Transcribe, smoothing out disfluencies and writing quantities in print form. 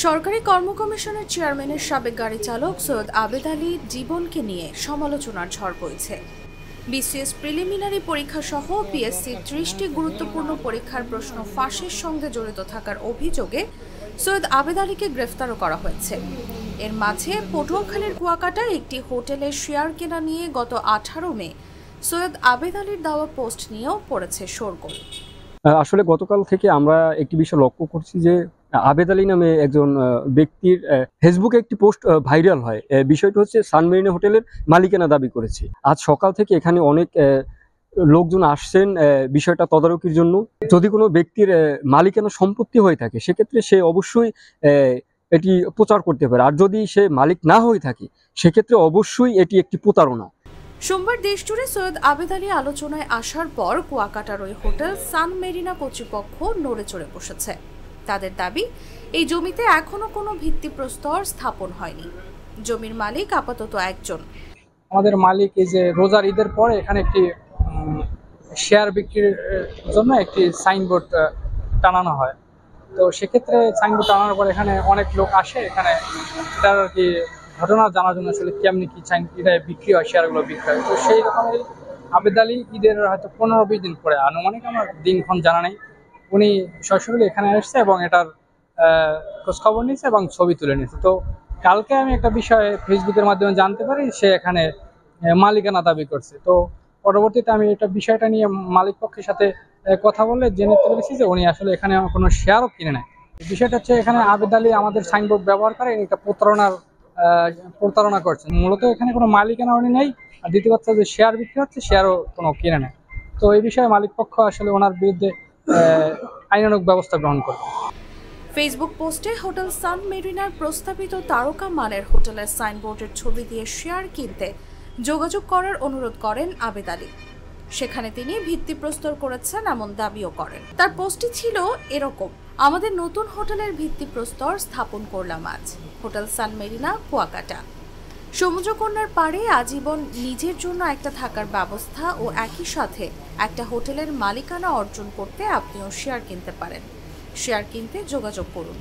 সরকারি কর্ম কমিশনের চেয়ারম্যানের সাবেক গাড়ি চালক সৈয়দ আবেদ আলীর জীবনকে নিয়ে সমালোচনার ঝড় বইছে। বিসিএস প্রিলিমিনারি পরীক্ষা সহ পিএসসির ৩০টি গুরুত্বপূর্ণ পরীক্ষার প্রশ্ন ফাঁসের সঙ্গে জড়িত থাকার অভিযোগে সৈয়দ আবেদ আলীকে গ্রেফতারও করা হয়েছে। এর মাঝে পটুয়াখালীর কুয়াকাটায় একটি হোটেলে শেয়ার কেনা নিয়ে গত 18 মে সৈয়দ আবেদ আলীর দেওয়া পোস্ট নিয়েও পড়েছে শোরগোল। আসলে গতকাল থেকে আমরা একটি বিষয় লক্ষ্য করছি যে আবেদ আলী নামে একজন ব্যক্তির ফেসবুকে একটি পোস্ট ভাইরাল হয়। বিষয়টি হচ্ছে সানমেরিনা হোটেলের মালিকানা দাবি করেছে। আজ সকাল থেকে এখানে অনেক লোকজন আসছেন বিষয়টা তদারকির জন্য। যদি কোনো ব্যক্তির মালিকানা সম্পত্তি হয়ে থাকে সেক্ষেত্রে সে অবশ্যই এটি প্রচার করতে পারে, আর যদি সে মালিক না হয়ে থাকে সেক্ষেত্রে অবশ্যই এটি একটি প্রতারণা। সোমবার দেশজুড়ে সৈয়দ আবেদ আলী আলোচনায় আসার পর কুয়াকাটার ওই হোটেল সান মেরিনা কর্তৃপক্ষ নড়ে চড়ে বসেছে। তাদের দাবি, এই জমিতে এখনো কোনো ভিত্তিপ্রস্তর স্থাপন হয়নি। জমির মালিক আপাতত একজন। আমাদের মালিক এই যে রোজার ঈদের পরে এখানে একটি শেয়ার বিক্রির জন্য একটি সাইনবোর্ড টানানো হয়। তো সেক্ষেত্রে সাইনবোর্ড টানানোর পর এখানে অনেক লোক আসে, এখানে এটার আর কি ঘটনা জানার জন্য আসলে কেমনি কি এটা বিক্রি হয়, শেয়ারগুলো বিক্রি হয়। তো সেই রকমের আবেদ আলী ঈদের হয়তো 15-20 দিন পরে, আনুমানিক আমার দিনক্ষণ জানা নেই, উনি সরাসরি এখানে এসছে এবং এটার খোঁজখবর নিয়েছে এবং ছবি তুলে নিয়েছে। তো কালকে আমি একটা বিষয় ফেসবুকের মাধ্যমে জানতে পারি সে এখানে মালিকানা দাবি করছে। তো পরবর্তীতে আমি এটা বিষয়টা নিয়ে মালিক পক্ষের সাথে কথা বলে জেনে পেরেছি যে উনি আসলে এখানে কোনো শেয়ারও কিনে নেয়। বিষয়টা হচ্ছে এখানে আবেদ আলী আমাদের সাইনবোর্ড ব্যবহার করে এটা প্রতারণা করছেন। মূলত এখানে কোনো মালিকানা উনি নেই, আর দ্বিতীয় কথা যে শেয়ার বিক্রি হচ্ছে, শেয়ারও কোনো কিনে নেয়। তো এই বিষয়ে মালিক পক্ষ আসলে ওনার বিরুদ্ধে আইনানুগ ব্যবস্থা গ্রহণ করবে। ফেসবুক পোস্টে হোটেল সান মেরিনার প্রস্তাবিত তারকা মানের হোটেলের সাইনবোর্ডের ছবি দিয়ে শেয়ার কিনতে যোগাযোগ করার অনুরোধ করেন আবেদ আলী। সেখানে তিনি ভিত্তিপ্রস্তর করেছেন এমন দাবিও করেন। তার পোস্টটি ছিল এরকম: আমাদের নতুন হোটেলের ভিত্তিপ্রস্তর স্থাপন করলাম আজ, হোটেল সান মেরিনা কুয়াকাটা। সমুদ্রকন্যার পাড়ে আজীবন নিজের জন্য একটা থাকার ব্যবস্থা ও একই সাথে একটা হোটেলের মালিকানা অর্জন করতে আপনিও শেয়ার কিনতে পারেন। শেয়ার কিনতে যোগাযোগ করুন।